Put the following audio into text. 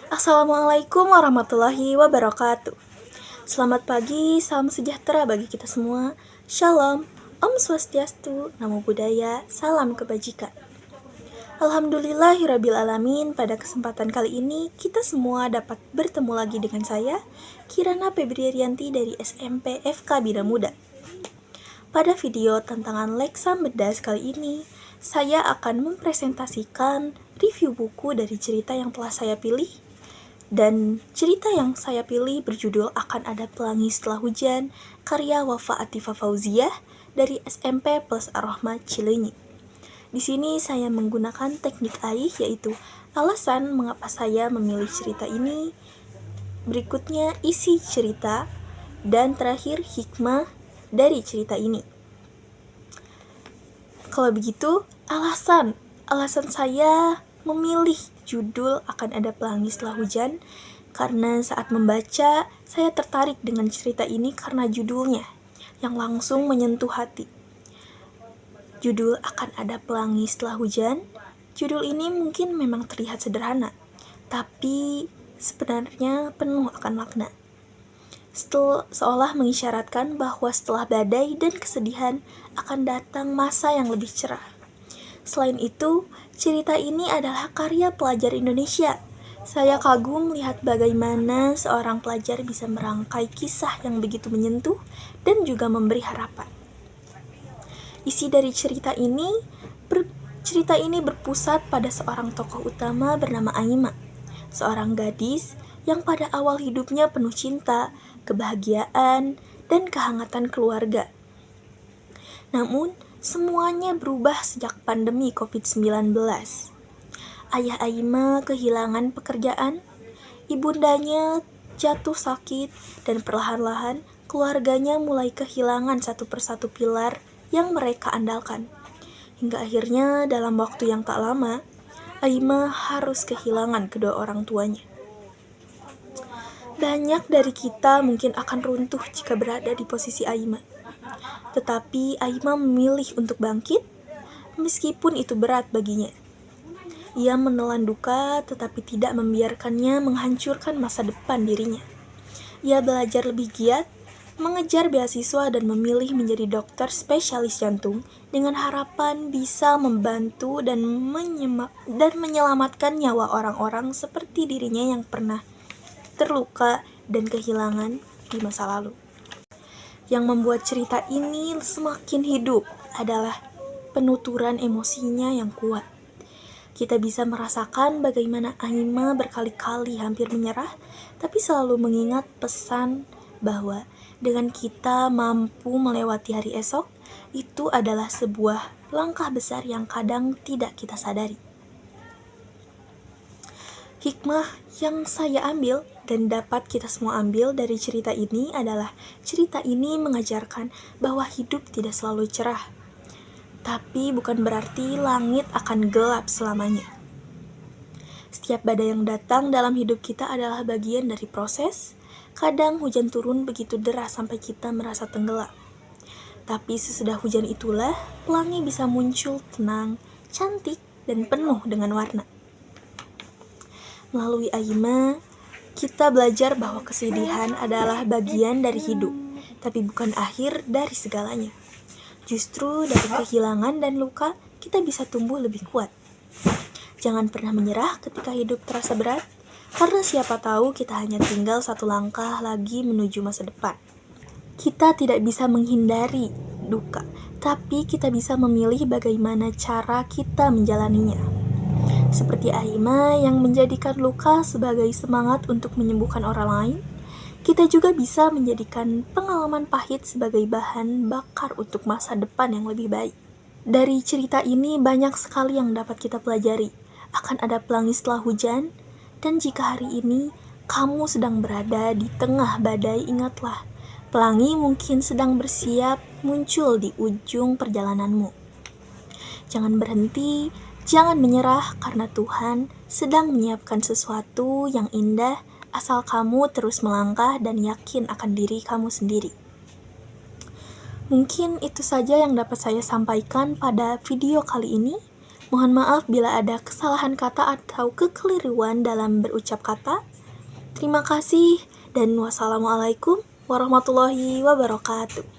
Assalamualaikum warahmatullahi wabarakatuh. Selamat pagi, salam sejahtera bagi kita semua. Shalom, Om Swastiastu, Namo Buddhaya, salam kebajikan. Alhamdulillahirrabbilalamin, pada kesempatan kali ini kita semua dapat bertemu lagi dengan saya, Kirana Febriarianti dari SMP FK Bina Muda. Pada video tantangan Leksam Bedas kali ini, saya akan mempresentasikan review buku dari cerita yang telah saya pilih. Dan cerita yang saya pilih berjudul Akan Ada Pelangi Setelah Hujan, karya Wafa Atifah Fauziah dari SMP Plus Ar-Rahmah Cileunyi. Di sini saya menggunakan teknik AIH, yaitu alasan mengapa saya memilih cerita ini, berikutnya isi cerita, dan terakhir hikmah dari cerita ini. Kalau begitu, alasan saya memilih judul Akan Ada Pelangi Setelah Hujan karena saat membaca saya tertarik dengan cerita ini karena judulnya yang langsung menyentuh hati. Judul Akan Ada Pelangi Setelah Hujan, judul ini mungkin memang terlihat sederhana, tapi sebenarnya penuh akan makna. Seolah mengisyaratkan bahwa setelah badai dan kesedihan akan datang masa yang lebih cerah. Selain itu, cerita ini adalah karya pelajar Indonesia. Saya kagum melihat bagaimana seorang pelajar bisa merangkai kisah yang begitu menyentuh dan juga memberi harapan. Isi dari cerita ini berpusat pada seorang tokoh utama bernama Aima, seorang gadis yang pada awal hidupnya penuh cinta, kebahagiaan, dan kehangatan keluarga. Namun, semuanya berubah sejak pandemi COVID-19. Ayah Aima kehilangan pekerjaan, ibundanya jatuh sakit, dan perlahan-lahan keluarganya mulai kehilangan satu persatu pilar yang mereka andalkan. Hingga akhirnya dalam waktu yang tak lama, Aima harus kehilangan kedua orang tuanya. Banyak dari kita mungkin akan runtuh jika berada di posisi Aima. Tetapi Aima memilih untuk bangkit, meskipun itu berat baginya. Ia menelan duka tetapi tidak membiarkannya menghancurkan masa depan dirinya. Ia belajar lebih giat, mengejar beasiswa dan memilih menjadi dokter spesialis jantung dengan harapan bisa membantu dan menyelamatkan nyawa orang-orang seperti dirinya yang pernah terluka dan kehilangan di masa lalu. Yang membuat cerita ini semakin hidup adalah penuturan emosinya yang kuat. Kita bisa merasakan bagaimana Aima berkali-kali hampir menyerah, tapi selalu mengingat pesan bahwa dengan kita mampu melewati hari esok, itu adalah sebuah langkah besar yang kadang tidak kita sadari. Hikmah yang saya ambil dan dapat kita semua ambil dari cerita ini adalah cerita ini mengajarkan bahwa hidup tidak selalu cerah, tapi bukan berarti langit akan gelap selamanya. Setiap badai yang datang dalam hidup kita adalah bagian dari proses. Kadang hujan turun begitu deras sampai kita merasa tenggelam. Tapi sesudah hujan itulah pelangi bisa muncul tenang, cantik, dan penuh dengan warna. Melalui Aima, kita belajar bahwa kesedihan adalah bagian dari hidup, tapi bukan akhir dari segalanya. Justru dari kehilangan dan luka, kita bisa tumbuh lebih kuat. Jangan pernah menyerah ketika hidup terasa berat, karena siapa tahu kita hanya tinggal satu langkah lagi menuju masa depan. Kita tidak bisa menghindari duka, tapi kita bisa memilih bagaimana cara kita menjalaninya. Seperti Aima yang menjadikan luka sebagai semangat untuk menyembuhkan orang lain, kita juga bisa menjadikan pengalaman pahit sebagai bahan bakar untuk masa depan yang lebih baik. Dari cerita ini banyak sekali yang dapat kita pelajari. Akan ada pelangi setelah hujan, dan jika hari ini kamu sedang berada di tengah badai, ingatlah, pelangi mungkin sedang bersiap muncul di ujung perjalananmu. Jangan berhenti, jangan menyerah karena Tuhan sedang menyiapkan sesuatu yang indah asal kamu terus melangkah dan yakin akan diri kamu sendiri. Mungkin itu saja yang dapat saya sampaikan pada video kali ini. Mohon maaf bila ada kesalahan kata atau kekeliruan dalam berucap kata. Terima kasih dan wassalamualaikum warahmatullahi wabarakatuh.